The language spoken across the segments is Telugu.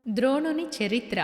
ద్రోణుని చరిత్ర.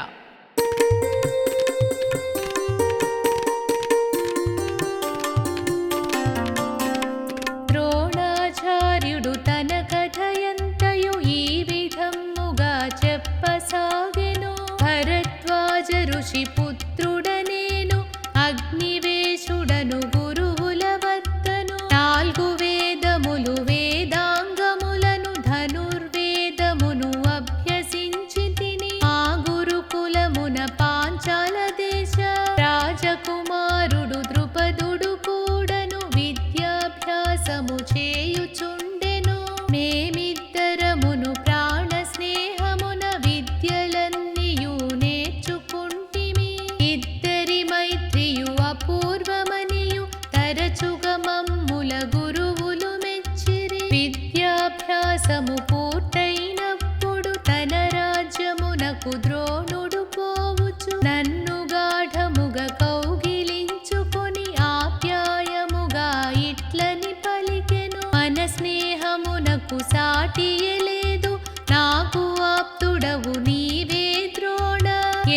ద్రోణాచార్యుడు తన కథయంతయు ఈ విధముగా చెప్పసాగెను. భరద్వాజ ఋషి పుత్రుడనేను, అగ్నివేశుడను గురువుల వద్దను. 4 వేదములు వేదాంగములను ధనుర్వేదమును అభ్యసించితిని. ఆ గురుకులమున పాంచాల దేశ రాజకుమారుడు ద్రుపదుడు కూడను విద్యాభ్యాసము చేయుచుండెను. మేమిద్దరమును ప్రాణ స్నేహమున విద్యలన్నీయు నేర్చుకుంటిమి. ఇద్దరి మైత్రియు అపూర్వమనియు తరచుగా మమ్ముల గురువులు మెచ్చిరి. విద్యాభ్యాసము పూర్తయినప్పుడు తన రాజ్యమునకు ద్రోణుడు పోవుచు నన్ను గాఢముగా కౌగిలించుకొని ఆప్యాయముగా ఇట్లని పలికెను. మన స్నేహమునకు సాటియలేదు, నాకు ఆప్తుడవు నీవే ద్రోణ.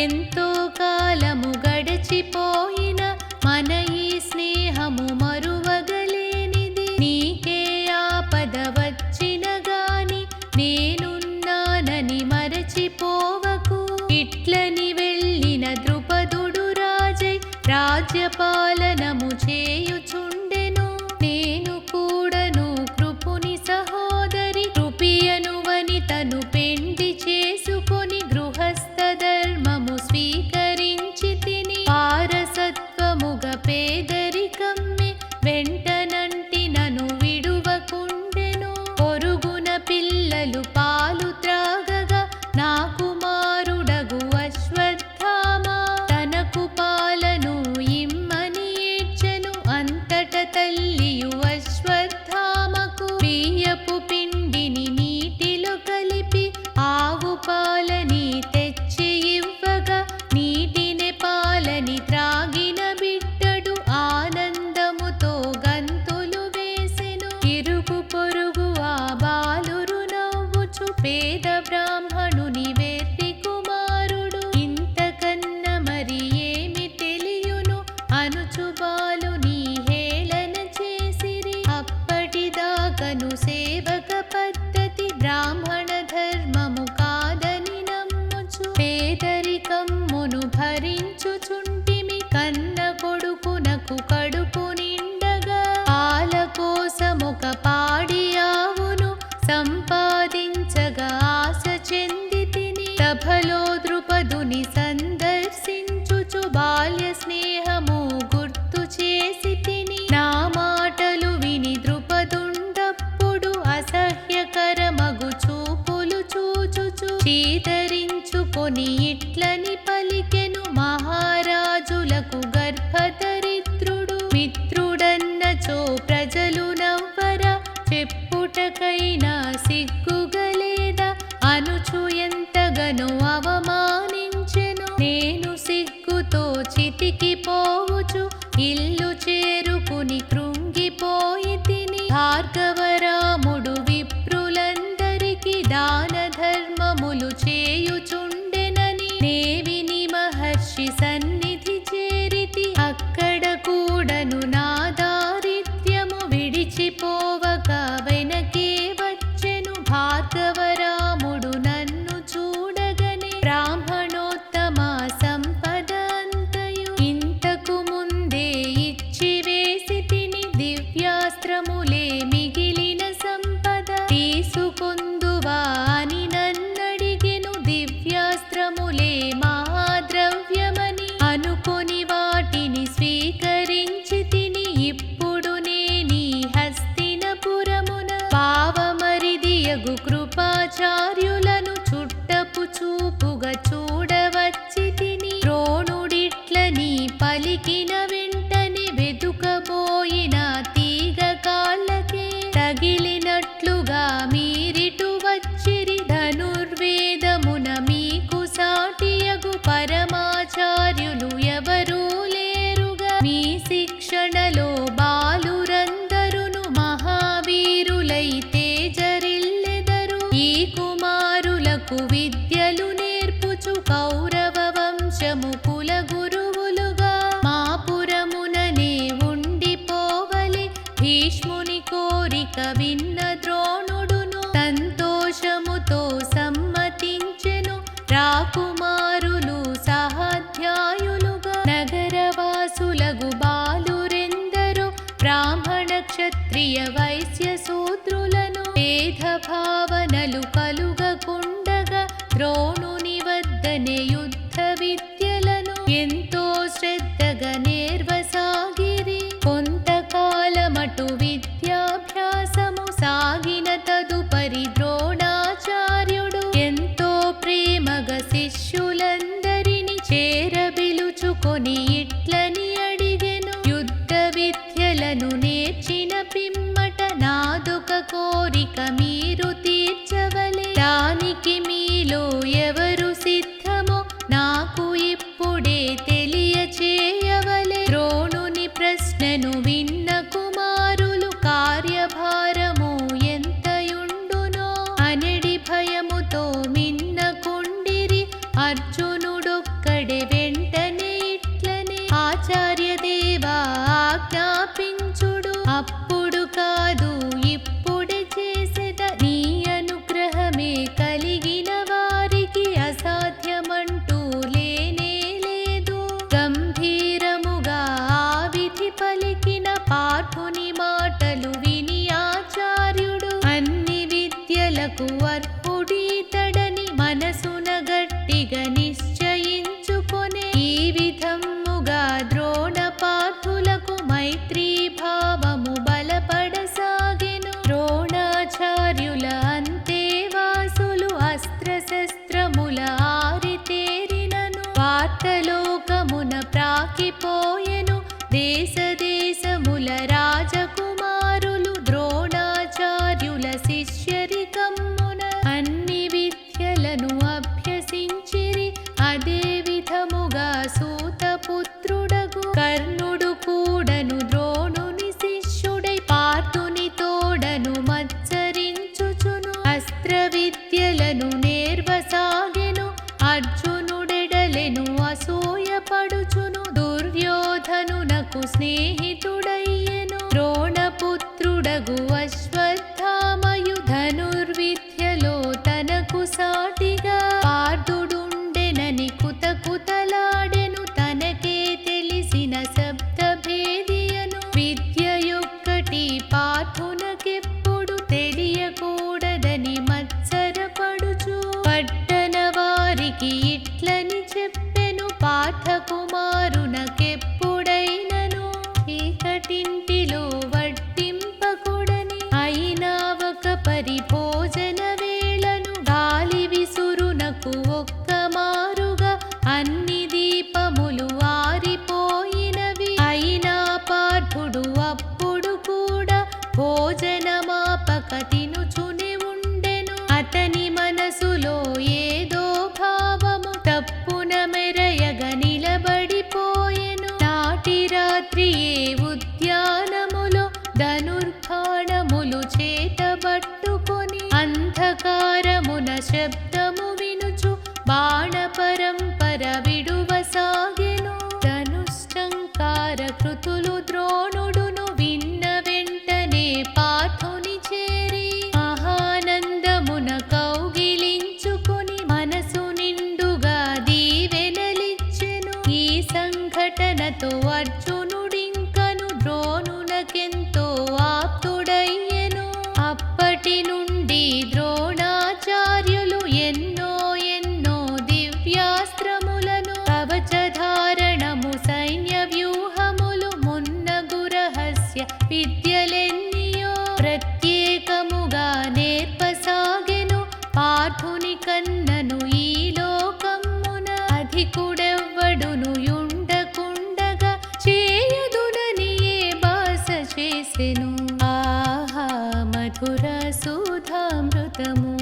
ఎంతో కాలము గడిచిపోయిన మన ఈ స్నేహము మరువగలేనిది. నీకే ఆపద వచ్చిన గాని నేనున్నానని మరచిపోవకు. ఇట్లని వెళ్ళిన ద్రుపదుడు రాజై రాజ్యపాలనము చేయుచుండెను. నేను కూడను కృపుని సహోదరి కృపియను వనితను పెండి చేసుకొని గృహస్థ ధర్మము స్వీకరించి తిని. వారసత్వముగ పేదరికమ్మె వెంటనంటి నను విడువకుండెను. పొరుగున పిల్లలు పాలు త్రాగగా నా కుమారుడగు అశ్వత్థామ తనకు పాలను ఇమ్మని ఏడ్చెను. అంతట తల్లియు అశ్వత్థామకు బియ్యపు పిండిని నీటిలో కలిపి ఆవు పాలని తెచ్చి ఇవ్వగా నీటిని పాలని త్రాగిన బిడ్డడు ఆనందముతో గంతులు వేసెను. ఇరుగు పొరుగు ఆ బాలురు నవ్వుచు పేద బ్రాహ్మణుని వెర్రి కుమారుడు ఇంతకన్న మరి ఏమి తెలియును అనుచు బాలుని హేళన చేసిరి. అప్పటిదాకను సేవక పద్ధతి బ్రాహ్మణ ధర్మము కాదని నమ్ముచు పేదరికమ్మును భరించుచుంటిమి. కన్న కొడుకునకు కడుపు నిండగా పాల కోసమొక పాడి ఆవును సంపాదించగా ఆశ చెంది తిని. సభలో ద్రుపదుని సందర్శించుచు బాల్య స్నేహము గుర్తు చేసి తిని. నా మాటలు విని ద్రుపదుండప్పుడు అసహ్యకరమగు చూపులు చూచుచు చీదరించుకొని ఇట్లని పలికెను. మహారాజులకు గర్భదరిద్రుడు మిత్రుడన్నచో ప్రజలు నవ్వరా, చెప్పుటకైనా సిగ్గుగలేదా అనుచు ఎంతగనో అవమానించెను. నేను సిగ్గుతో చితికిపోవుచు ఇల్లు చేరుకుని కృంగిపోయి తిని. భార్గవరాముడు విప్రులందరికి దాన ధర్మములు చేయుచుండెనని నేవిని మహర్షి సన్నిధి చేరితి. అక్కడ కూడను నా దారిద్ర్యము విడిచిపోవక వెనకే వచ్చెను. భార్గవరాముడు నన్ను చూడగనే బ్రాహ్మణోత్తమ సంపద అంతయు ఇంతకు ముందే ఇచ్చి వేసి తిని. దివ్యాస్త్రములే మిగిలిన సంపద తీసుకొందువా అని నన్నడిగెను. దివ్యాస్త్రములే మహాద్రవ్యమని అనుకొని వాటిని స్వీకరించి తిని. ఇప్పుడు నేనీ హస్తినపురమున పావమరిదియగు కృపాచార్యులను చుట్టపు చూపుగా చూడవచ్చి తిని. ద్రోణుడిట్లని పలికిన వెంటనే వెదుకబోయిన తీగ కాళ్ళకే తగిలినట్లుగా మీరిటు వచ్చిరి. ధనుర్వేదమున మీకు సాటియగు పరమాచార్యులు ఎవరూ లేరుగా. మీ శిక్షణలో బాలురందరును మహావీరులై తేజరిల్లెదరు. ఈ కుమారులకు విద్యలు నేర్ప పిలుచు కౌరవ వంశము కుల గురువులుగా మాపురముననే ఉండిపోవలి భీష్ముని కోరిక విన్న ద్రోణుడును సంతోషముతో సమ్మతించెను. రాకుమారులు సహాధ్యాయులుగా నగరవాసులగు బాలురెందరో బ్రాహ్మణ క్షత్రియ వైశ్య శూద్రులను భేదభావనలు కలుగకుండగా ద్రోణుని వద్దనే యుద్ధ విద్యలను ఎంతో శ్రద్ధగా నేర్వసాగిరి. కొంతకాలమటు విద్యాభ్యాసము సాగిన తదుపరి ద్రోణాచార్యుడు ఎంతో ప్రేమగా శిష్యులందరిని చేరబిలుచుకొని ఇట్లని అడిగెను. యుద్ధ విద్యలను నేర్చిన పిమ్మట నాదొక కోరిక మీరు తీర్చవలే. దానికి మీలో ఎవరు సిద్ధమో నాకు ఇప్పుడే తెలియచేయవలే. ద్రోణుని ప్రశ్నను విన్న కుమారులు కార్యభారము ఎంతయుండునో అనడి భయముతో మిన్నకుండిరి. అర్జునుడొక్కడే వెంటనే ఇట్లనే ఆచార్యదేవా ఆజ్ఞాపించుడు. అప్పుడు కాదు ఇప్పుడే చేసేద నీ అనుగ్రహమే కలిగిన వారికి అసాధ్యమంటూ లేనే లేదు. గంభీరముగా ఆ విధి పలికిన పార్థుని మాటలు విని ఆచార్యుడు అన్ని విద్యలకు అర్హుడీతడని మనసున గట్టిగా నిశ్చయించుకొనే. ఈ విధముగా ద్రోణ పార్థులకు మైత్రీ భావము బలపడసాగెను. ద్రోణాచార్యుల అంతేవాసులు అస్త్రశస్త్రముల ఆరితేరినను వార్తలోకమున ప్రాకిపోయెను. దేశ దేశముల రాజకుమారులు ద్రోణాచార్యుల శిష్యరికమ్మున అన్ని విద్యలను అభ్యసించిరి. అదే విధముగా సూతపుత్రుడగు కర్ణుడు కూడను ద్రోణుని శిష్యుడై పార్థుని తోడను మత్సరించుచును అస్త్ర విద్యలను నేర్వసాగెను. అర్జునుడెడలెను అసూయపడుచును దుర్యోధనునకు స్నేహితుడయ్యెను. ద్రోణపుత్రుడగు అశ్వత్థామయు ధనుర్విద్యలో తనకు సాటిగా పార్థుడుండెనని కుతకుతలాడెను. తనకే తెలిసిన శబ్దభేదియను విద్యయొక్కటి పార్థునకెప్పుడు తెలియకూడదని మత్సరపడుచు పట్టణ వారికి ఇట్లని చెప్పెను. పార్థకుమారునకెప్పుడైనను చీకటింటిలో వడ్డింపకుడని అయినా ఒక పరిభోజన వేళను గాలి విసురునకు ఒక్క మారుగా అన్ని దీపములు ఆరిపోయినవి. అయినా పార్థుడు అప్పుడు కూడా భోజనమాపక తినుచునే ఉండెను. అతని మనసులో ఏదో భావము తప్పున మెరయగ నిలబడిపోయెను. నాటి రాత్రియే ఉద్యానములో ధనుర్బాణములు చేతబట్టుకొని అంధకారమున శబ్దము వినుచు బాణ పరంపర విడువసాగెను. ధనుష్టంకార కృతులు ద్రోణుడును విన్న వెంటనే పార్థుని చేరి మహానందమున కౌగిలించుకొని మనసు నిండుగా దీవెనలిచ్చెను. ఈ సంఘటనతో అర్జునుడింకను ద్రోణునకెంతో ఆప్తుడయ్యెను. అప్పటి నుండి ద్రోణాచార్యులు ఎన్నో ఎన్నో దివ్యాస్త్రములను కవచధారణము సైన్య వ్యూహములు మున్నగు రహస్య విద్యలెన్నియో ప్రత్యేకముగా నేర్పసాగెను. పార్థుని కన్నను ఈ లోకమున అధికుడెవ్వడును యుండకుండగా చేయదునని ఏ భాష చేసెను. ఆహా మధుర సుధామృతము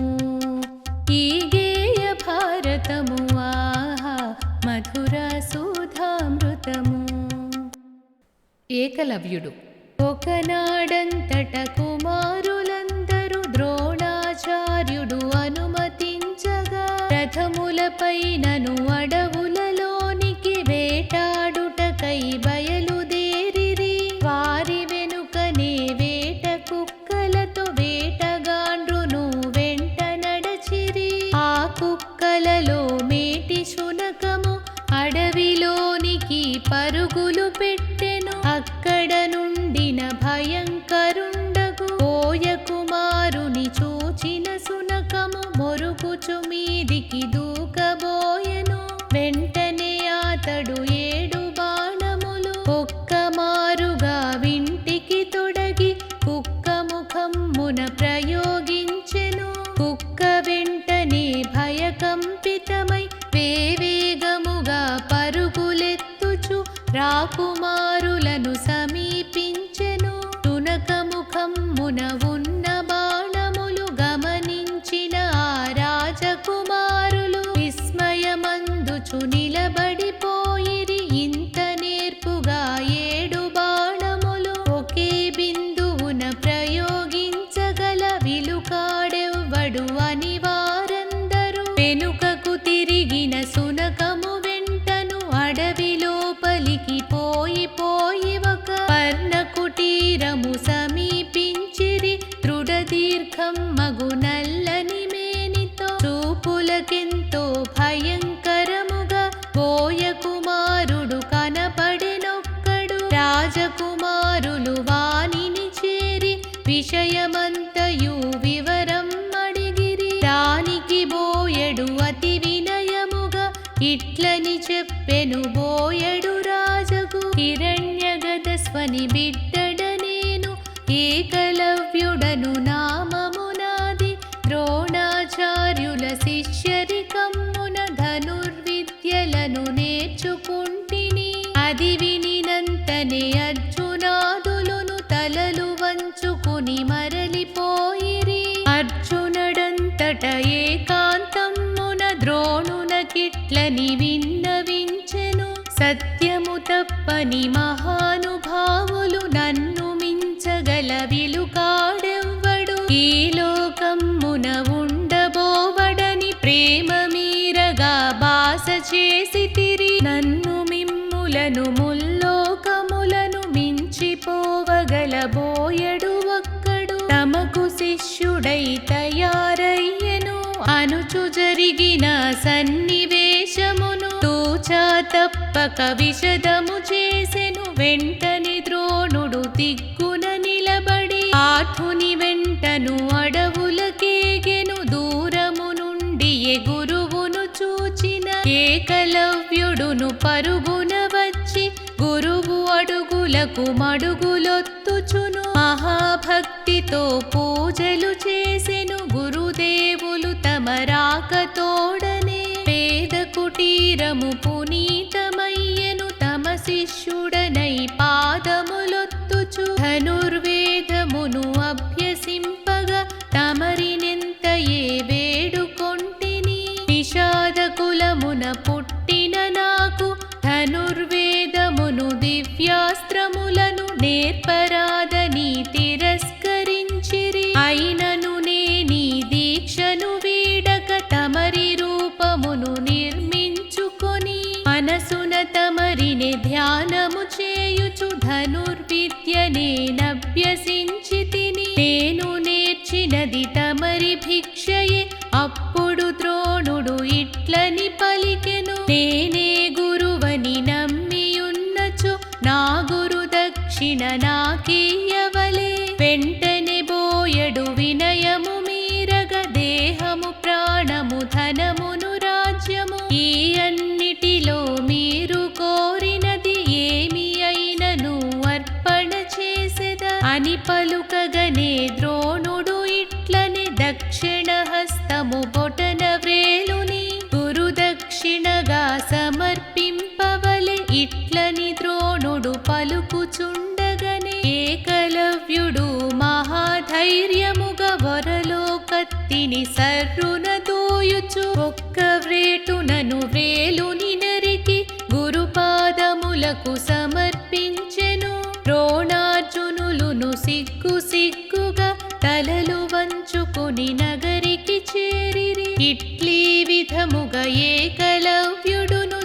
ఈ గేయ భారతము. ఆహా మధుర సుధామృతము. ఏకలవ్యుడు. ఒకనాడంతట కుమారులందరూ ద్రోణాచార్యుడు అనుమతించగా రథములపై అయినను అడవులలోనికి వేటాడుటకై బయలుదేరిరి. వారి వెనుకనే వేట కుక్కలతో వేటగాండ్రును వెంట నడచిరి. ఆ కుక్కలలో మేటి శునకము అడవిలోనికి పరుగులు పెట్టెను. అక్కడ నుండిన భయంకరుండగు బోయ కుమారుని చూచిన శునకము మొరుగుచు మీదికి దూకబోయెను. వెంటనే అతడు 7 బాణములు ఒక్కమారుగా వింటికి తొడగి కుక్క ముఖమున ప్రయోగించెను. కుక్క వెంటనే భయకంపితమై వేవేగముగా పరుగులెత్తుచు రాకుమారులను సమీపించెను. శునకముఖమున ఉన్న బాణములు గమనించిన ఆ రాజకుమారులు విస్మయమందుచు నిలబడిపోయిరి. ఇంత నేర్పుగా 7 బాణములు ఒకే బిందువున ప్రయోగించగల విలుకాడెవ్వడు అని వారందరూ. వెనుకకు తిరిగిన శునకము వెంటను అడవి లోపలికి పోయి ఒక పర్ణకుటీరము సమీపించిరి. దృఢదీర్ఘం మగు నల్లని మేనితో చూపులకెంతో భయంకరముగా బోయ కుమారుడు కనపడెనొక్కడు. రాజకుమారులు వానిని చేరి విషయమంతయు వివరం అడిగిరి. దానికి బోయడు అతి వినయముగా ఇట్లని చెప్పెను. బోయడు రాజగు, హిరణ్యగదస్వని బిడ్డడ నేను, ఏకలవ్యుడను నామము నాది. ద్రోణాచార్యుల శిష్యరికమ్మున ధనుర్విద్యలను నేర్చుకుంటిని. అది వినినంతనే అర్జునాదులును తలలు వంచుకుని మరలిపోయిరి. అర్జునుడంతట ఏకాంతమున ద్రోణునకిట్లని విన్నవించెను. సత్యము తప్పని మహానుభావులు నన్ను మించగల విలుకాడెవ్వడు ఈ లోకమున ఉండబోవడని ప్రేమ మీరగా బాస చేసితిరి. నన్ను మిమ్ములను ముల్లోకములను మించిపోవగల బోయడు ఒక్కడు తమకు శిష్యుడై తయారయ్యెను. అనుచు జరిగిన సన్నివేశమును తూచా తప్పక విశదము చేసెను. వెంటనే ద్రోణుడు దిగ్గున నిలబడి ఆఠుని వెంటను అడవులకేగెను. దూరము నుండి గురువును చూచిన ఏకలవ్యుడును పరుగున వచ్చి గురువు అడుగులకు మడుగులొత్తుచును. మహాభక్తితో పూజలు చేసెను. గురుదేవులు తమ రాకతోడనే పేద కుటీరము పునీతమయ్యెను. తమ శిష్యుడనై పాదములొత్తుచు ధనుర్వేదమును అభ్యసింపగా తమరినెంతయే వేడుకొంటిని. నిషాద కులమున పుట్టిన నాకు ధనుర్వేదమును దివ్యాస్త్రములను నేర్పరాదని తిరస్కరించిరి. అయినను నేనీ దీక్షను వీడక తమరి రూపమును నిర్మించుకొని మనసున తమరిని ధ్యానము చేయుచు ధనుర్విద్యనే నభ్యసించితిని. నేను నేర్చినది తమరి భిక్షయే. అప్పుడు ద్రోణుడు ఇట్లని పలికెను. నేనే గురువని నమ్మియున్నచో నా గురు దక్షిణ నాకియ్యవలే. వెంటనే బోయడు వినయము మీరగ దేహము ప్రాణము ధనమును రాజ్యము ఈ అన్నిటిలో మీరు కోరినది ఏమి అయినను అర్పణ చేసెదా అని పలుకగనే ద్రోణుడు ఇట్లనే దక్షిణ హస్తము బొటన వ్రేలుని గురుదక్షిణగా సమర్పింపవలె. ఇట్లని ద్రోణుడు పలుకుచుండగనే ఏకలవ్యుడు మహాధైర్యముగా వరలో కత్తిని సర్రున దూయుచు ఒక్క వ్రేటునను వ్రేలుని నరికి గురుపాదములకు సమర్పించెను. ద్రోణార్జునులును సిగ్గుగా తలలు వంచుకొని నగరికి చేరిరి. ఇట్లీ విధముగా ఏకల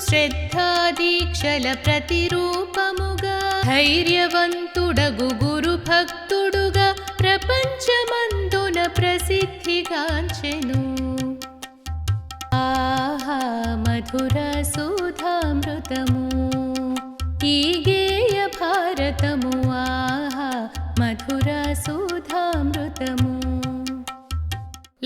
శ్రద్ధాదీక్షల ప్రతిరూపముగా ధైర్యవంతుడగు గురు భక్తుడుగా ప్రపంచమందున ప్రసిద్ధిగాంచెను. ఆహా మధుర సుధామృతము ఈ గేయ భారతము, ఆహా మధుర సుధామృతము.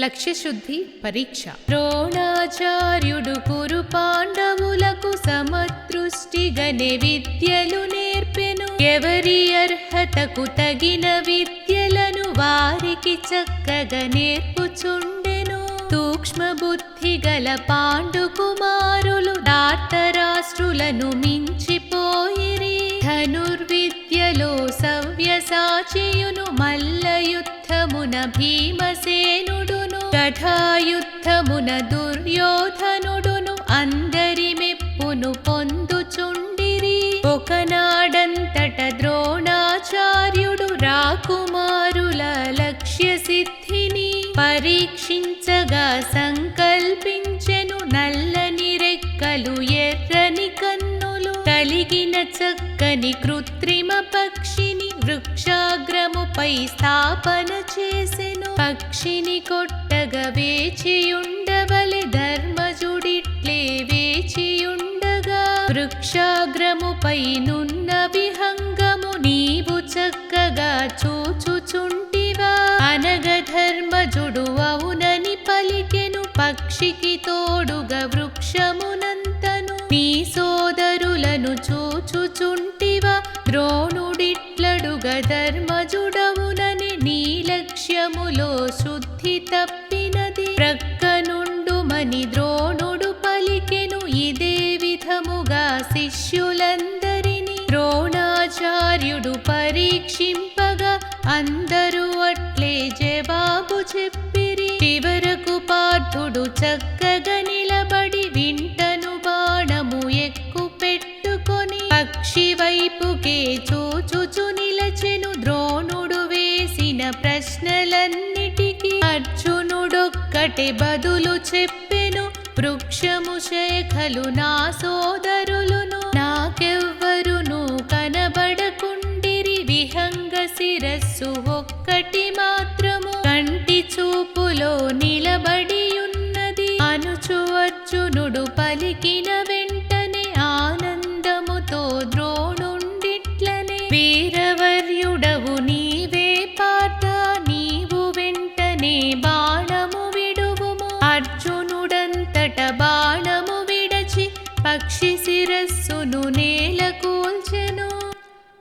లక్ష్యశుద్ధి పరీక్ష. ద్రోణాచార్యుడు కురు పాండవులకు సమదృష్టిగనే విద్యలు నేర్పెను. ఎవరి అర్హతకు తగిన విద్యలను వారికి చక్కగా నేర్పుచుండెను. సూక్ష్మ బుద్ధి గల పాండుకుమారులు ధార్తరాష్ట్రులను మించిపోయిరి. ధనుర్విద్యలో సవ్యసాచియును, మల్లయుద్ధమున భీమసేనుడును, గదాయుద్ధమున దుర్యోధనుడును అందరి మెప్పును పొందుచుండిరి. ఒకనాడంతట ద్రోణాచార్యుడు రాకుమారుల లక్ష్య సిద్ధిని పరీక్షించగా సంకల్పించెను. నల్లని రెక్కలు ఎర్రని కన్నులు కలిగిన చక్కని కృత్రిమ పక్షిని వృక్షాగ్రముపై స్థాపన చేసెను. పక్షిని కొట్టగా వేచియుండవలె ధర్మజుడిట్లే వేచియుండగా వృక్షాగ్రముపై నున్న విహంగము నీవు చక్కగా చూచుచుంటివా అనగ ధర్మజుడు అవునని పలికెను. పక్షికి తోడుగా వృక్షమునంతను నీ సోదరులను చూచుచుంటివా ద్రోణుడిట్లడుగా ధర్మజుడవునని నీ లక్ష్యములో శుద్ధి తప్పినది ప్రక్కనుండుమని ద్రోణుడు పలికెను. ఇదే విధముగా శిష్యులందరినీ ద్రోణాచార్యుడు పరీక్షింపగా అందరూ అట్లే జవాబు చెప్పిరి. చివరకు పార్థుడు చక్కగా నిలబడి వింటను బాణము ఎక్కుపెట్టుకొని పక్షి వైపుకే చూచుచు నిలచెను. ద్రోణుడు వేసిన ప్రశ్నలన్నిటికీ అర్జునుడొక్కటే బదులు చెప్పెను. వృక్షము శేఖలు నా సోదరులును, నాకెవ్వరును కనబడకుండిరి. విహంగ శిరస్సు ఒక్కటి మాత్రము కంటి చూపులో నిలబడియున్నది అనుచు అర్జునుడు పలికిన వెంటనే ఆనందముతో ద్రోణుండిట్లనే వీరవర్యుడవు నీవే పార్థ, నీవు వెంటనే బాణము విడువుము. అర్జునుడంతట బాణము విడచి పక్షి శిరస్సును నేల కూల్చెను.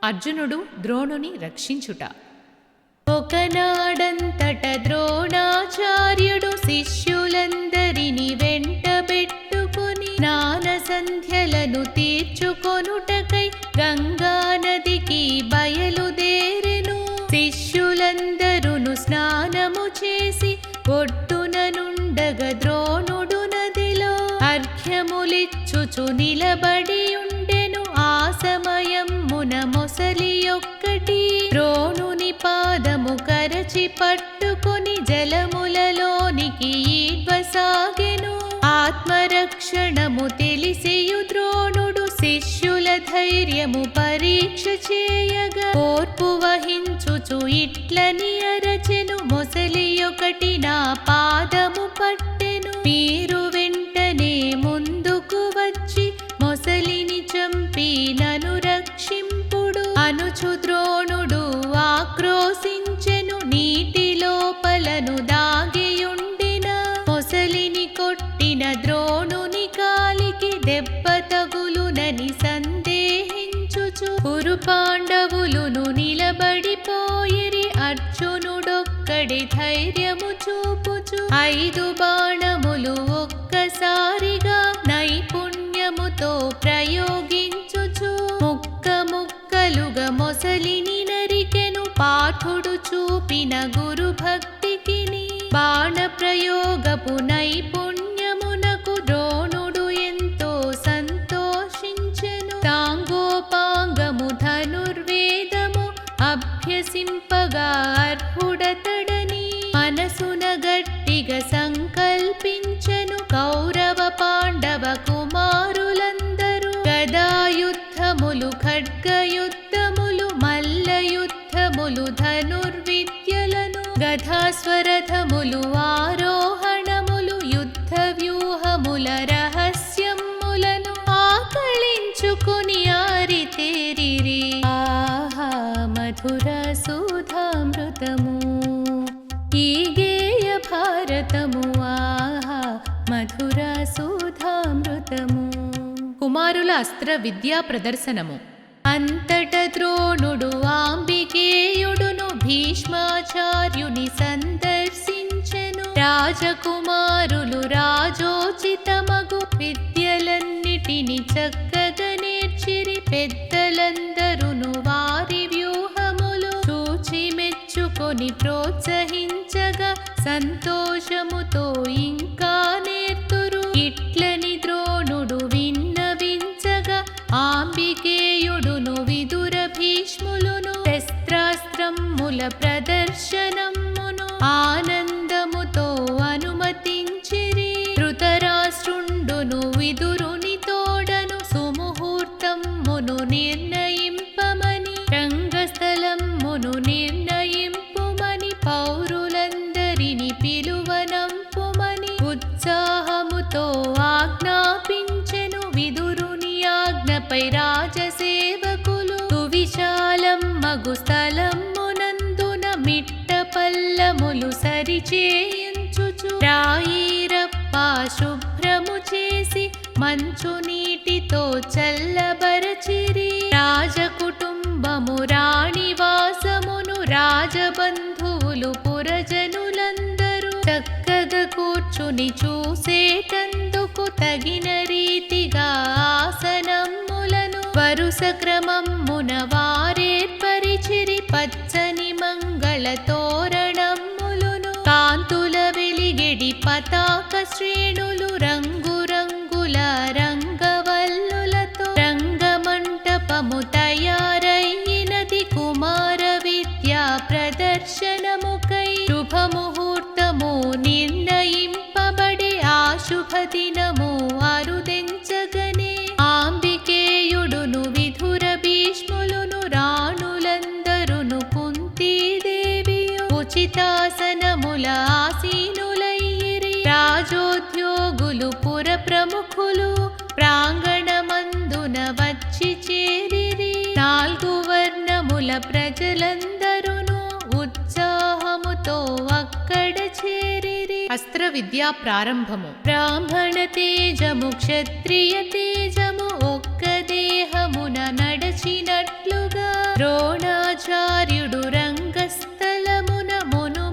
అర్జునుడు ద్రోణుని రక్షించుట. ఒకనాడంతట ద్రోణాచార్యుడు శిష్యులందరిని వెంటబెట్టుకొని స్నాన సంధ్యలను తీర్చుకొనుటకై గంగా నదికి బయలుదేరెను. శిష్యులందరును స్నానము చేసి ఒడ్డున నుండగా ద్రోణుడు నదిలో అర్ఘ్యములిచ్చుచు నిలబడి ఉండెను. ఆ సమయమున మొసలి ఒక్కటి ద్రోణుని పాదము కరచి పట్టుకొని జలములలోనికి ఈడ్వసాగెను. ఆత్మరక్షణము తెలిసియు ద్రోణుడు శిష్యుల ధైర్యము పరీక్ష చేయగా ఓర్పు వహించుచు ఇట్లని అరచెను. మొసలి ఒకటి నా పాదము పట్టెను, మీరు వెంటనే ముందుకు వచ్చి మొసలిని చంపి నను రక్షింపుడు అనుచు ద్రోణుడు ఆక్రోశించెను. నీటి లోపలను దాగియుండిన మొసలిని కొట్టిన ద్రోణుని కాలికి దెబ్బ తగులునని సందేహించుచు కురు పాండవులును నిలబడిపోయిరి. అర్జునుడొక్కడి ధైర్యము చూపుచు 5 బాణములు ఒక్కసారిగా నైపుణ్యముతో ప్రయోగించుచు ముక్క ముక్కలుగా మొసలిని నరికెను. పాఠుడు చూపిన గురు భక్తికిని బాణ ప్రయోగపు నైపుణ్యమునకు ద్రోణుడు ఎంతో సంతోషించెను. తాంగోపాంగము ధనుర్వేదము అభ్యసింపగా అర్హుడతడని మనసున గట్టిగా సంకల్పించెను. కౌరవ పాండవ కుమారులందరూ యుద్ధములు ఖడ్గయుద్ధములు మల్లయుద్ధములు ధనుర్విద్యలను గదాస్వరథములు ఆరోహణములు యుద్ధ వ్యూహముల రహస్యములను ఆకళించుకుని ఆరితేరిరి. ఆహా మధుర సుధామృతము ఈ గేయ భారతము. ఆహా మధుర సుధామృతము. కుమారుల అస్త్ర విద్యా ప్రదర్శనము. అంతట ద్రోణుడు ఆంబికేయుడును భీష్మాచార్యుని సందర్శించెను. రాజకుమారులు రాజోచితమగు విద్యలన్నిటిని చక్కగా నేర్చిరి. పెద్దలందరును వారి వ్యూహములు చూచి మెచ్చుకొని ప్రోత్సహించగా సంతోషముతో ఇంకా నేర్తురు. ఇట్లని ద్రోణుడు విన్నవించగా ఆంబికేయుడును విదుర భీష్ములును శస్త్రాస్త్రముల ప్రదర్శనమును ఆనందముతో అనుమతించిరి. ధృతరాష్ట్రుండును విదురుని తోడను సుముహూర్తమును నిర్ణయింపమని రంగస్థలమును నిర్ణయింపుమని పౌరులందరిని పిలువనంపుమని ఉత్సాహముతో ఆజ్ఞాపించెను. విదురుని ఆజ్ఞపై రాజసేవకులు సువిశాలం మగు స్థలమునందున మిట్ట పల్లములు సరిచేయించుచు రాయిరప్ప శుభ్రము చేసి మంచు నీటితో చల్లబరచిరి. రాజకుటుంబము రాణివాసమును రాజబంధువులు పురజనులందరూ చక్కగా కూర్చుని చూసేటందుకు తగిన రీతిగా ఆసనములను వరుస క్రమమున వారేర్పరిచిరి. పచ్చని మంగళ తోరణములను కాంతుల వెలిగెడి పతాక శ్రేణులు రంగురంగుల రంగవల్లులతో రంగమంటపము తయారయ్యినది. కుమార విద్యా ప్రదర్శనముకై శుభముహూర్తము నిర్ణయింపబడి ఆ శుభదినము అరుదెంచగనే ఆంబికేయుడును విదుర భీష్ములును రాణులందరును కుంతీదేవియు ఉచితాసనముల ఆసీనులయ్యిరి. రాజోద్యోగులు పుర ప్రముఖులు ప్రాంగణమందున వచ్చి చేరిరి. 4 వర్ణముల ప్రజలందరును ఉత్సాహముతో అక్కడ చేరిరి. అస్త్ర విద్యా ప్రారంభము. బ్రాహ్మణ తేజము క్షత్రియ తేజము ఒక్క దేహమున నడచినట్లుగా ద్రోణాచార్యుడు రంగస్థలమున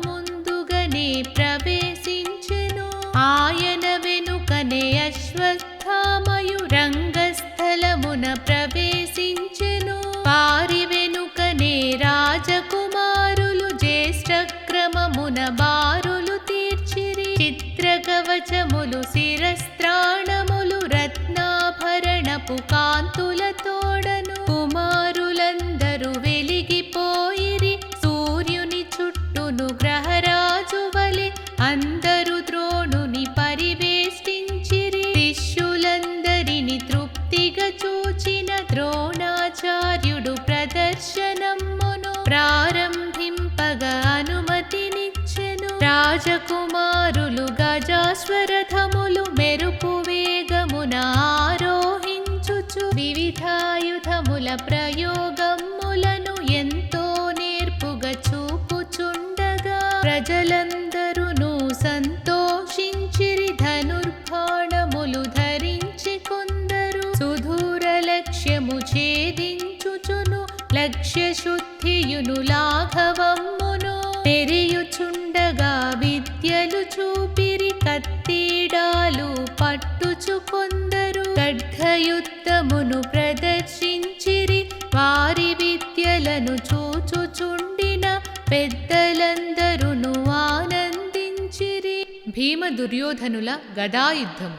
ముందుగనే ప్రవేశించెను. ఆయన వెనుకనే అశ్వత్థామయు రంగస్థలమున ప్రవేశించెను. వారి వెనుకనే రాజకుమారులు జ్యేష్ఠక్రమమున బారులు తీర్చిరి. చిత్రకవచములు శిరస్త్రాణములు రత్నాభరణపు కాంతులతోడను కుమారులందరూ వెలిగిపోయిరి. సూర్యుని చుట్టూను గ్రహరాజు వలె అందరూ ద్రోణుని పరివేష్టించిరి. శిష్యులందరిని తృప్తిగా చూచిన ద్రోణాచార్యుడు ప్రదర్శనమును ప్రారంభింపగా అనుమతినిచ్చెను. రాజకుమారులు గజాశ్వరథములు మెరుపు వేగమున ఆరోహించుచు వివిధాయుధముల ప్రయోగములను ఎంతో నేర్పుగా చూపుచుండగా ప్రజలందరూను సంతోషించిరి. ధనుర్బాణములు ధరించి కొందరు సుదూర లక్ష్యము ఛేదించుచును లక్ష్య శుద్ధియును లాఘవమ్మును మెరియుచుండగా విద్యలు చూపిరి. కత్తీడాలు పట్టుచు కొందరు ఖడ్గయుద్ధమును ప్రదర్శించిరి. వారి విద్యలను చూచుచుండిన పెద్దలందరును ఆనందించిరి. భీమ దుర్యోధనుల గదాయుద్ధం.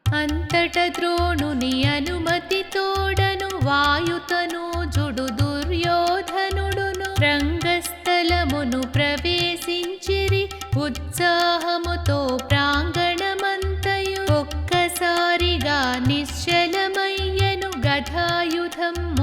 అంతట ద్రోణుని అనుమతి తోడను వాయుతనూజుడు దుర్యోధనుడును రంగస్థలమును ప్రవేశించిరి. ఉత్సాహముతో ప్రాంగణమంతయు ఒక్కసారిగా నిశ్చలమయ్యను. గదాయుధ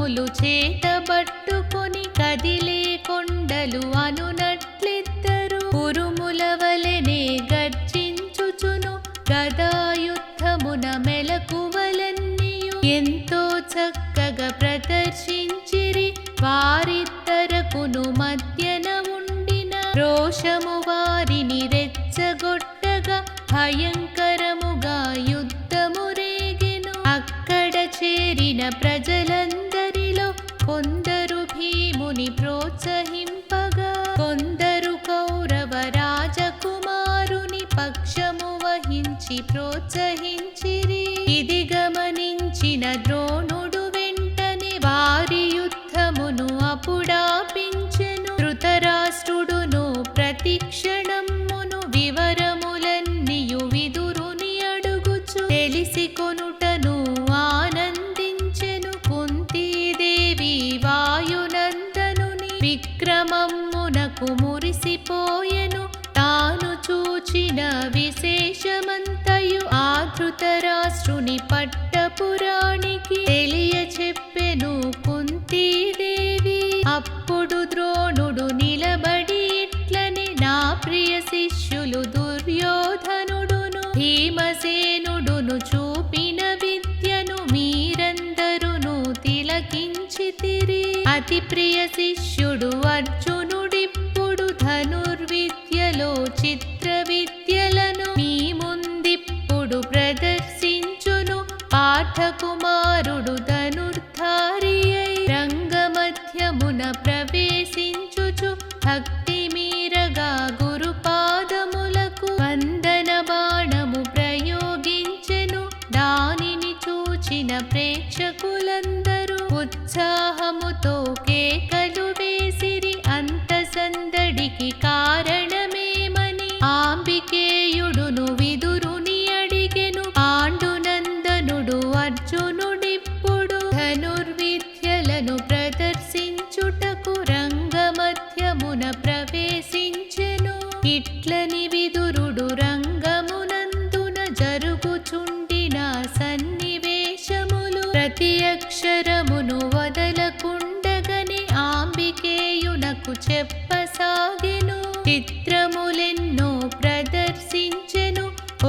కొమ్ములు చేతబట్టుకొని కదిలే కొండలు అనునట్లిద్దరు ఉరుముల వలెనే గర్జించుచును గదాయుద్ధమున మెలకువలన్నీయు ఎంతో చక్కగా ప్రదర్శించిరి. వారిద్దరకును మధ్యన ఉండిన రోషము వారిని రెచ్చగొట్టగా భయంకరముగా యుద్ధము రేగెను. అక్కడ చేరిన ప్రజలందరిలో కొందరు భీముని ప్రోత్సహింపగా కొందరు కౌరవ రాజకుమారుని పక్షము వహించి ప్రోత్సహించిరి. ఇది గమనించిన ద్రోణుడు వెంటనే వారి యుద్ధమును అపుడాపించెను. ధృతరాష్ట్రుడును ప్రతిక్షణమును వివరములన్నీయు విదురుని అడుగుచు తెలిసి కొనుటను ఆనందించెను. కుంతీదేవి వాయునందనుని విక్రమమునకు మురిసిపోయెను. తాను చూచిన విశేషమంతయు ఆ ధృతరాష్ట్రుని పట్టపురాణికి తెలియచెప్పెను కుంతీదేవి. అప్పుడు ద్రోణుడు నిలబడి ఇట్లని నా ప్రియ శిష్యులు దుర్యోధనుడును భీమసేనుడును చూపిన విద్యను మీరందరును తిలకించితిరి. అతి ప్రియ శిష్యుడు అర్జునుడిప్పుడు ధనుర్విద్యలో చిత్ర విద్యలను మీ ముందిప్పుడు ప్రదర్శించును. పాఠకుమారుడు ధనుర్ధారి అయి రంగమధ్యమున ప్రవేశించుచు భక్తి మీరగా గురుపాదములకు వందన బాణము ప్రయోగించెను. దానిని చూచిన ప్రేక్షకులందరూ ఉత్సాహముతో కేకలు వేసిరి. అంత సందడికి కారణమేమని ఆంబికేయుడును విదురుని అడిగెను. పాండునందనుడు అర్జునుడిప్పుడు ధనుర్విద్యలను ప్రదర్శించుటకు రంగమధ్యమున ప్రవేశించెను. ఇట్లని విదురుడు రంగమునందున జరుగుచుండిన సన్నివేశములు ప్రతి అక్షరమును వదలకుండగని ఆంబికేయునకు చెప్పసాగెను. చిత్రములెన్నో ప్రదర్శించెను.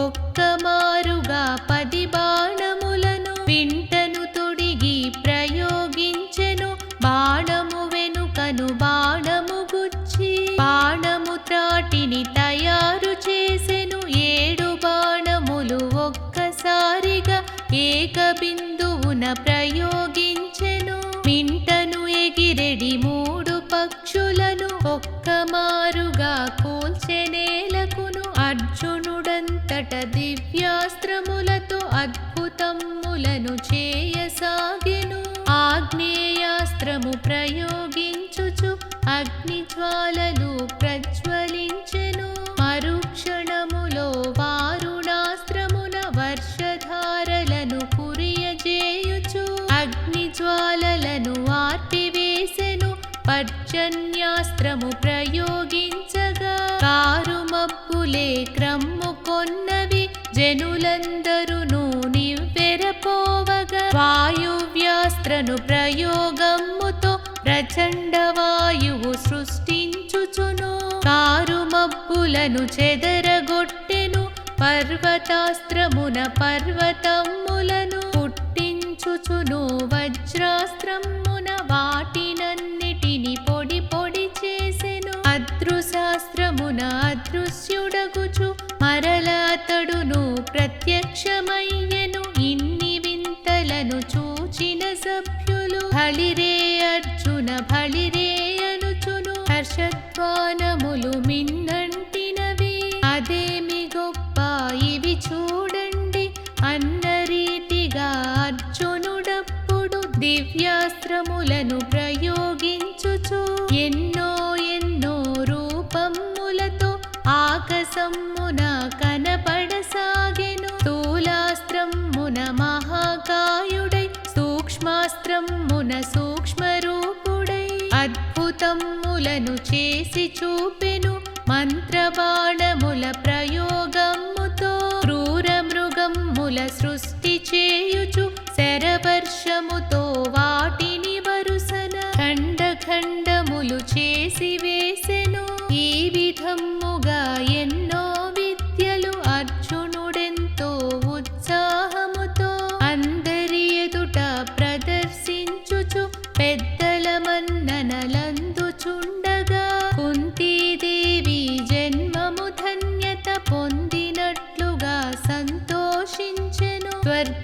ఒక్కమారుగా 10 బాణములను వింటను తొడిగి ప్రయోగించెను. బాణము వెనుకను బాణము గుచ్చి బాణము త్రాటిని తయారు చేసెను. 7 బాణములు ఒక్కసారిగా ఏక బిందువున ప్రయోగించెను. మింటను ఎగిరెడి 3 పక్షులను ఒక్కమారుగా కూల్చెనేలకును. అర్జునుడంతట దివ్యాస్త్రములతో అద్భుతములను చేయసాగెను. ఆగ్నేయాస్త్రము ప్రయోగించుచు అగ్నిజ్వాలలు ప్రజ్వలించెను. మరుక్షణములో వారుణాస్త్రమున వర్షధారలను కురియజేయుచు అగ్నిజ్వాలలను ఆర్పివేసెను. పర్జన్యాస్త్రము ప్రయోగించగా కారుమబ్బులే క్రమ్ముకొన్నవి. జనులందరును నివ్వెరపోవగా వాయువ్యాస్త్రను ప్రయోగముతో ప్రచండ వాయువు సృష్టించుచును కారుమబ్బులను చెదరగొట్టెను. పర్వతాస్త్రమున పర్వతములను పుట్టించుచును. వజ్రాస్త్రమున వాటినన్నిటిని పొడి పొడి చేసెను. అదృశాస్త్రమున అదృశ్యుడగుచు మరల అతడును ప్రత్యక్షమయ్యెను. ఇన్ని వింతలను చూచిన సభ్యులు బలిరే అర్జున బలిరే అనుచును హర్షధ్వానములు మిన్నంటినవి. అదేమి గొప్ప ఇవి చూడండి అన్న రీతిగా అర్జునుడప్పుడు దివ్యాస్త్రములను ప్రయోగించుచు ఎన్నో ఎన్నో రూపములతో ఆకాశమున కనపడసాగెను. స్థూలాస్త్రమున మహాకాయుడై సూక్ష్మాస్త్రమున సూక్ష్మరూపుడై అద్భుతములను చేసి చూపెను. మంత్రబాణముల ప్రయోగముతో క్రూర మృగముల సృష్టి చేయుచు శరవర్షముతో వాటిని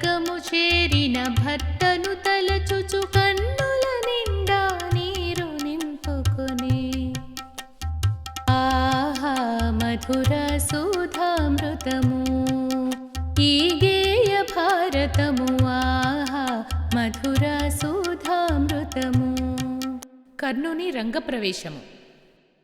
స్వర్గము చేరిన భర్తను తలచుచు కన్నుల నిండా నీరు నింపుకొని ఆహా మధుర సుధామృతము ఈ గేయ భారతము ఆహా మధుర సుధామృతము. కర్ణుని రంగప్రవేశము.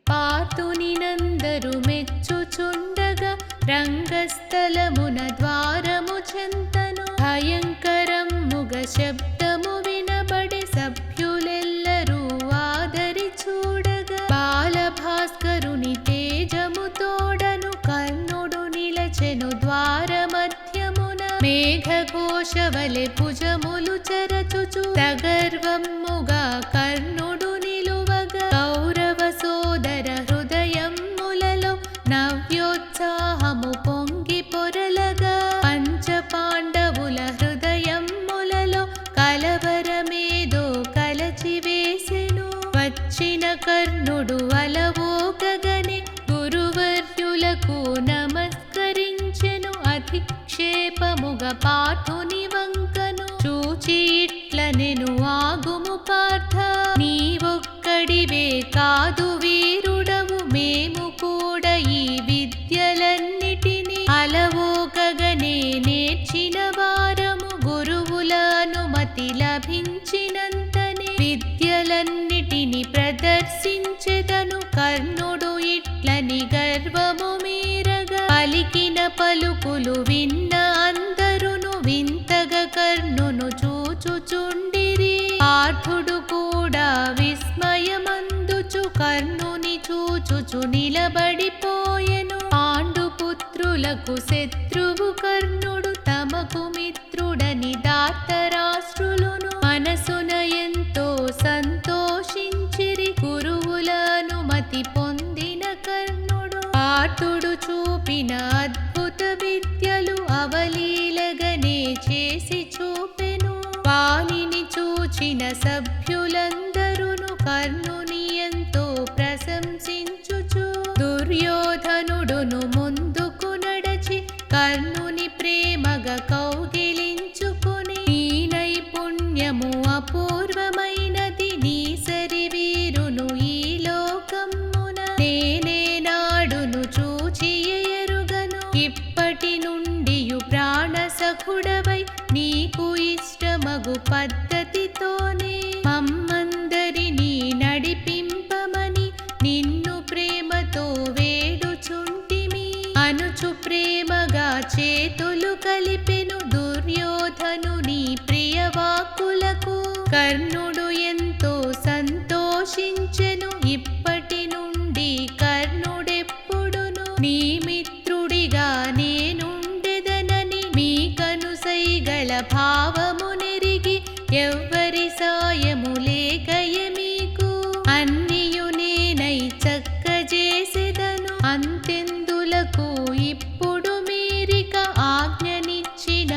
పార్థుని నందరు మెచ్చుచుండగా రంగస్థలమున ద్వారము చెంతను భయంకరముగ శబ్దము వినబడే సభ్యులెల్లరూ ఆదరి చూడగా బాలభాస్కరుని తేజము తోడను కర్ణుడు నిలచెను ద్వార మధ్యమున మేఘఘోషవలె భుజములు చరచుచు సగర్వముగా కర్ణుడు నిలువగా కౌరవ సోదర హృదయములలో నవ్యోత్సాహము పొంగి పొరలగా పంచపాండవుల హృదయములలో కలవరమేదో కలచివేసెను. వచ్చిన కర్ణుడు అలవోకగని గురువర్యులకు నమస్కరించెను అధిక్షేపముగా పార్థుని వంకను చూచి ఇట్లనెను ఆగుము పార్థ నీవొక్కడివే కాదు వీరుడవు మేము కూడా ఈ విద్యలన్నిటినీ అలవోకగనే నేర్చిన వారము గురువుల అనుమతి లభించినంతనే విద్యలన్నిటిని ప్రదర్శించెదను కర్ణుడు ఇట్లని గర్వము మీరగా పలికిన పలుకులు విన్న అందరును వింతగా కర్ణును చూచుచుండిరి. పార్థుడు కూడా విస్మయమందుచు కర్ణుని చూచుచు నిలబడిపోయెను. పాండుపుత్రులకు శత్రువు కర్ణుడు తమకు మిత్రుడని ధార్తరాష్ట్రులును మనసున ఎంతో సంతోషించిరి. గురువుల అనుమతి పొందిన కర్ణుడు పార్థుడు చూపిన అద్భుత విద్యలు అవలీలగనే చేసి చూపెను. వానిని చూచిన సభ్యులందరును కర్ణుని ఎంతో ప్రశంసించుచు దుర్యోధనుడును ముందుకు నడచి కర్ణుని ప్రేమగా కౌగిలించుకొని నీ నైపుణ్యము అపూర్వమైనది నీ సరి వీరును ఈ లోకమున నేనే నాడును చూచి ఎరుగను. ఇప్పటి నుండియు ప్రాణ సఖుడవై నీకు ఇష్టమగు పద్ధతితోనే మమ్మందరినీ నడిపింపమని నిన్ను ప్రేమతో వేడుచుంటిమి అనుచు ప్రేమగా చేతులు కలిపెను దుర్యోధనుని ప్రియవాక్కులకు. కర్ణుడు ఎంతో సంతోషించెను. ఇప్పటి నుండి కర్ణుడెప్పుడును నీ మిత్రుడిగా నేనుండెదనని మీకనుసైగల భావమునెరిగి ఎవ్వరి సాయము లేకయే మీకు అన్నియు నేనై చక్కజేసెదను. అంతెందులకు ఇప్పుడు మీరిక ఆజ్ఞనిచ్చిన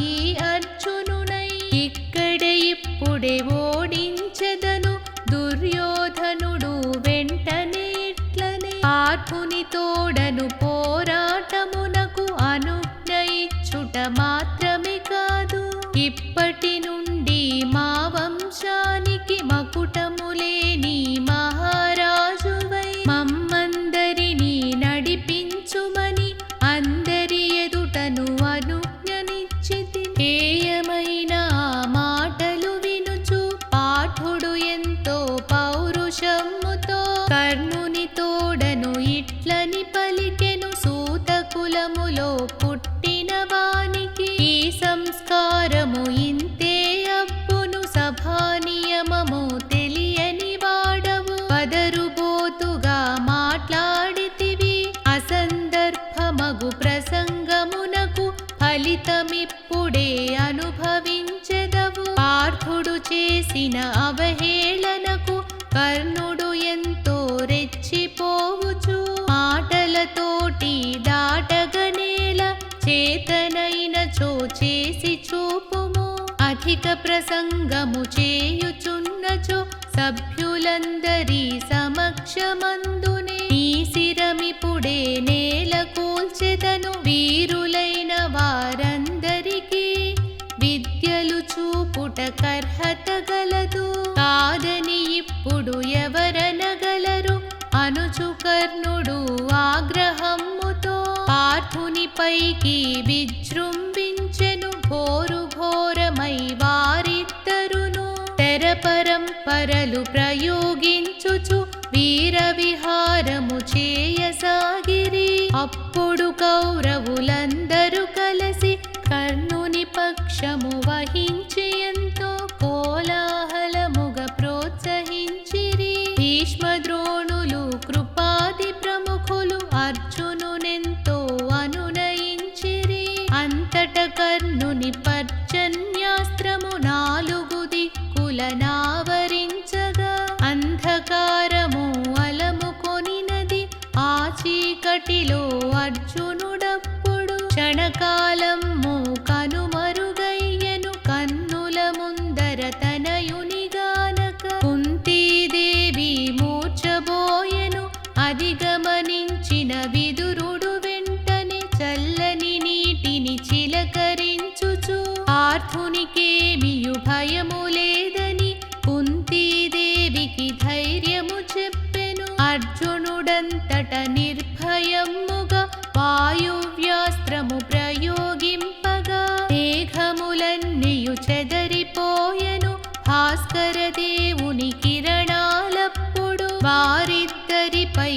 ఈ అర్జునునై ఇక్కడే ఇప్పుడే ఓడించెదను. దుర్యోధనుడు వెంటనే ఇట్లనే పార్థుని తోడను పోరాటమునకు అనుజ్ఞ ఇచ్చుట మాత్రమే కాదు ఇప్పటి నుండి మా వంశానికి మకుటములేని మహారాజువై మమ్మందరినీ నడిపించుమని అందరి ఎదుటను అనుజ్ఞనిచ్చితి. హేయమైన మాటలు వినుచు పార్థుడు ఎంతో పౌరుషముతో కర్ణుని తోడను ఇట్లని పలికెను. సూతకులములో పుట్టిన వానికి ఈ సంస్కారము ఇంతే అబ్బును. సభానియమము తెలియని వాడవు పదరుబోతుగా మాట్లాడితివి. అసందర్భమగు ప్రసంగమునకు ఫలితమిప్పుడే అనుభవించెదవు. పార్థుడు చేసిన అవహేళనకు కర్ణుడు ఎంతో రెచ్చిపోవుచు మాటలతోటి దాటగనేల చేతనైనచో చేసి చూపుము. అధిక ప్రసంగము చేయుచున్నచో సభ్యులందరి సమక్షమందునే నీ శిరమిపుడే నేల కూల్చెదను. వీరులైన వారందరికీ విద్యలు చూపుట కర్హత గలదు, కాదని ఇప్పుడు ఎవరనగలరు అనుచు కర్ణుడు ఆగ్రహముతో పార్థుని పైకి విజృంభించెను. ఘోరు ఘోరమై వారిద్దరును తెరపరంపరలు ప్రయోగించుచు వీర విహారము చేయసాగిరి. అప్పుడు కౌరవులందరూ కలిసి కర్ణుని పక్షము వహించి ఎంతో కోలాహలముగా ప్రోత్సహించిరి. భీష్మద్రోణులు కృపాది ప్రముఖులు అర్జునునెంతో అనునయించిరి. అంతట కర్ణుని పర్జన్యాస్త్రము నాలుగు దిక్కులనావరించగా అంధకారము అలముకొనినది. ఆ చీకటిలో అర్జునుడప్పుడు క్షణకాలము కనుమరుగయ్యను. కన్నుల ముందర తనయునిగానక కుంతీదేవి మూర్ఛబోయెను. అది గమనించిన విదురుడు వెంటనే చల్లని నీటిని చిలకరించుచు పార్థునికేమియు భయము లేదని కుంతీదేవికి ధైర్యము చెప్పెను. అర్జునుడంతట నిర్భయముగా వాయువ్యాస్త్రము ప్రయోగింపగా మేఘములన్నీయు చెదరిపోయెను. భాస్కర దేవుని కిరణాలప్పుడు వారిద్దరిపై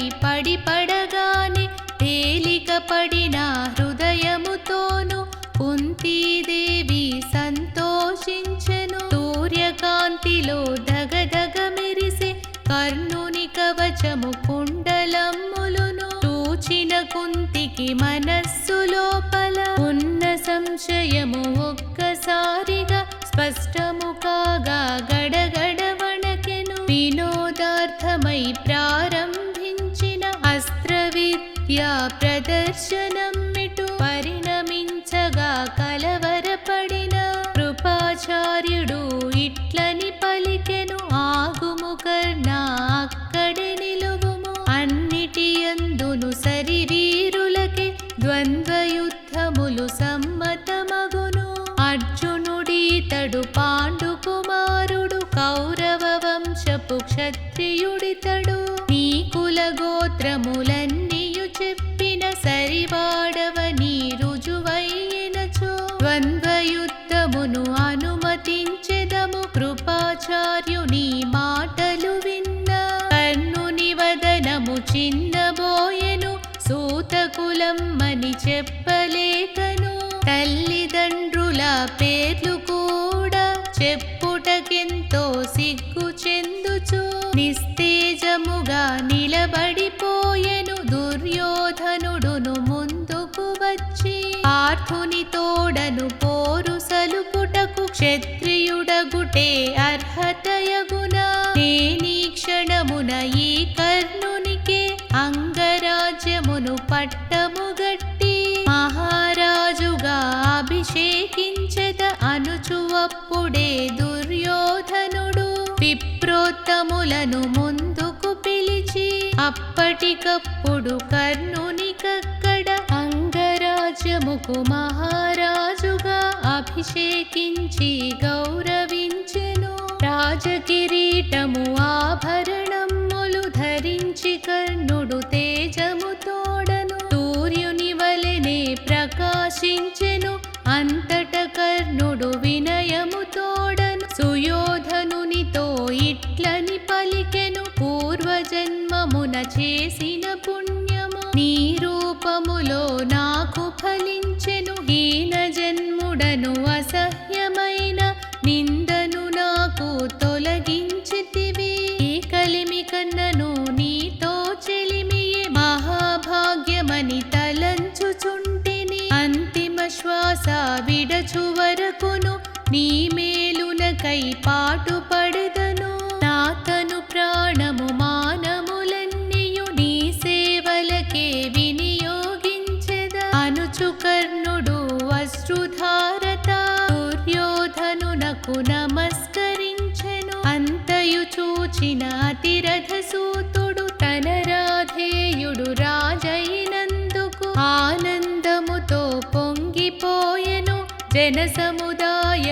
పడగానే తేలిక పడిన హృదయముతోను కుంతీదేవి సంతోషించెను. సూర్యకాంతిలో దగదగ మెరిసే కర్ణుని కవచము కుండలమ్ములును చూచిన కుంతికి మనస్సు లోపల ఉన్న సంశయము ఒక్కసారిగా స్పష్టము కాగా గడగడ వణకెను. వినోదార్థమై ప్రారంభించిన అస్త్ర విద్యా ప్రదర్శనం మిటు పరిణమించగా కలవరపడిన కృపాచార్యుడు ఇట్లని పలికెను. ఆగుము కర్ణా, అక్కడే నిలువుము. అన్నిటియందును సరివీరులకే ద్వంద్వయుద్ధములు సమ్మతమగును. అర్జునుడితడు పాండు కుమారుడు, కౌరవ వంశపు క్షత్రియుడితడు. నీ కుల గోత్రములన్నీయు చెప్పిన సరివాడవని రుజువైనచో ద్వంద్వయుద్ధమును అనుమతించెదము. కృపాచార్యుని మాటలు విన్న కర్ణుని వదనము చిన్నబోయెను. సూతకులమ్మని చెప్పలేకను తల్లిదండ్రుల పేర్లు కూడా చెప్పుటకెంతో సిగ్గు చెందుచు నిస్తేజముగా నిలబడిపోయెను. దుర్యోధనుడును ముందుకు వచ్చి పార్థుని తోడను పోరు సలుపుటకు క్షత్రియుడగుటే అర్హతయగునా. నేనీ క్షణమున ఈ కర్ణునికే అంగరాజ్యమును పట్టముగట్టి మహారాజుగా అభిషేకించెద అనుచు అప్పుడే దుర్యోధనుడు విప్రోత్తములను ముందుకు పిలిచి అప్పటికప్పుడు కర్ణునికక్కడ అంగరాజ్యముకు మహారాజుగా అభిషేకించి గౌరవించెను. రాజకిరీటము ఆభరణములు ధరించి కర్ణుడు తేజము తోడను సూర్యుని వలెనే ప్రకాశించెను. అంతట కర్ణుడు వినయము తోడను సుయోధనునితో ఇట్లని పలికెను. పూర్వజన్మమున చేసిన పుణ్యము నీ రూపములో నాకు ఫలించెను. హీన జన్ముడను అసహ్యమైన నిందను నాకు తొలగించితివి. ఈ కలిమి కన్నను నీతో చెలిమియే మహాభాగ్యమని తలంచుచుంటిని. అంతిమ శ్వాస విడచు వరకును నీ మేలునకై పాటుపడెదను. నా తను ప్రాణము మానములన్నీయు నీ సేవలకే వినియోగించెద అనుచు కర్ణుడు అశ్రుధారత దుర్యోధనునకు నమస్కరించెను. అంతయు చూచిన అతిరథ సూతుడు తన రాధేయుడు రాజైనందుకు ఆనందముతో పొంగిపోయెను. జన సముదాయ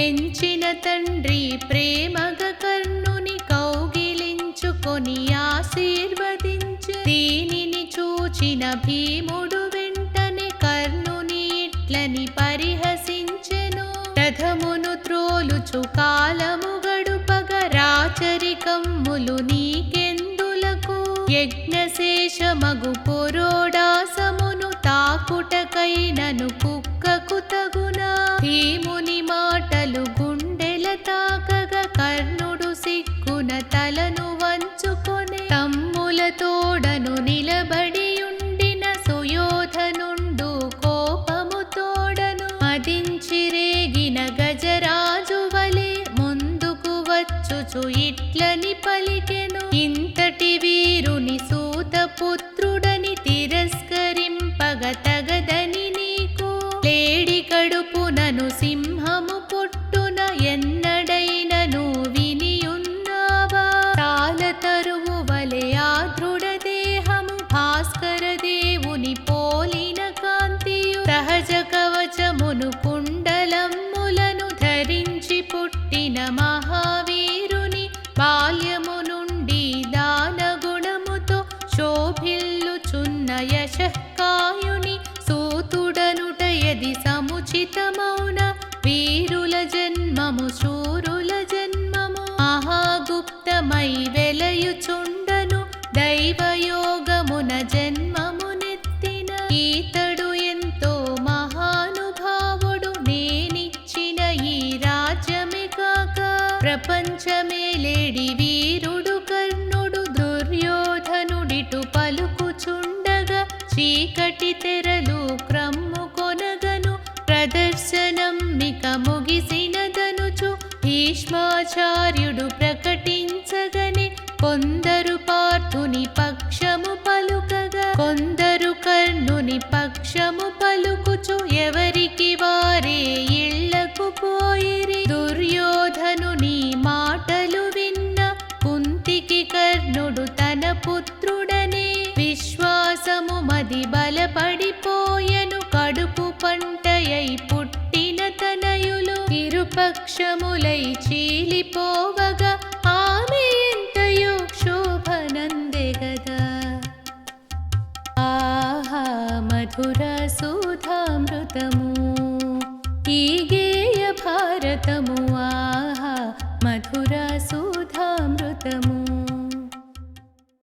పెంచిన తండ్రి ప్రేమగ కర్ణుని కౌగిలించుకొని ఆశీర్వదించు. దీనిని చూచిన భీముడు వెంటనే కర్ణుని ఇట్లని పరిహసించెను. రథమును త్రోలుచు కాలము గడుపగ రాచరికమ్ములు నీకెందులకు? యజ్ఞశేషమగు పురోడాసమును తాకుటకైనను కుక్కకు తగునా? భీముని మాటలు గుండెల తాకగ కర్ణుడు సిగ్గున తలను వంచుకొనే. తమ్ముల తోడను నిలబడియుండిన సుయోధనుండు కోపము తోడను మదించిరేగిన గజరాజు వలె ముందుకు వచ్చుచు ఇట్లని పలికెను. ఇంతటి వీరుని సూతపుత్రుడని తిరస్కరింపగ తగదని నీకు. లేడి కడుపునను సింహము పొట్టున ఎన్నడైనను వినియున్నావా? తాల తరువు వలె ఆ దృఢ దేహము భాస్కర దేవుని పోలిన కాంతియు. సహజ కవచమును కుండలమ్ములను ధరించి పుట్టిన మహావీరుని బాల్యము నుండి దానగుణముతో శోభిల్లుచున్న యశఃకాయుని సూతుడనుట యది సముచితమౌన? వీరుల జన్మము శూరుల జన్మము మహాగుప్తమై వెలయుచుండను. దైవయోగమున జన్మమునెత్తిన ఈతడు ఎంతో మహానుభావుడు. నేనిచ్చిన ఈ రాజ్యమే కాక ప్రపంచమే లేడి వీరుడు కర్ణుడు. దుర్యోధనుడిటు పలుకుచుండగా చీకటి తెరలు క్రమ్ము కొనగను. ప్రదర్శనమిక ముగిసినదనుచు భీష్మాచార్యుడు ప్రకటించగనే. కొందరు పార్థుని పక్షము పలుకగా కొందరు కర్ణుని పక్షము పలుకుచు ఎవరికి వారే ఇళ్లకు పోయిరి. దుర్యోధనుని మాటలు విన్న కుంతికి కర్ణుడు తన పుత్రుడనే విశ్వాసము మది బలపడిపోయెను. కడుపు పంటయై పుట్టిన తనయులు ఇరుపక్షములై చీలిపోవగా ఆమె ఎంతయో శోభనందే గదా. ఆహా మధుర సుధామృతము ఈ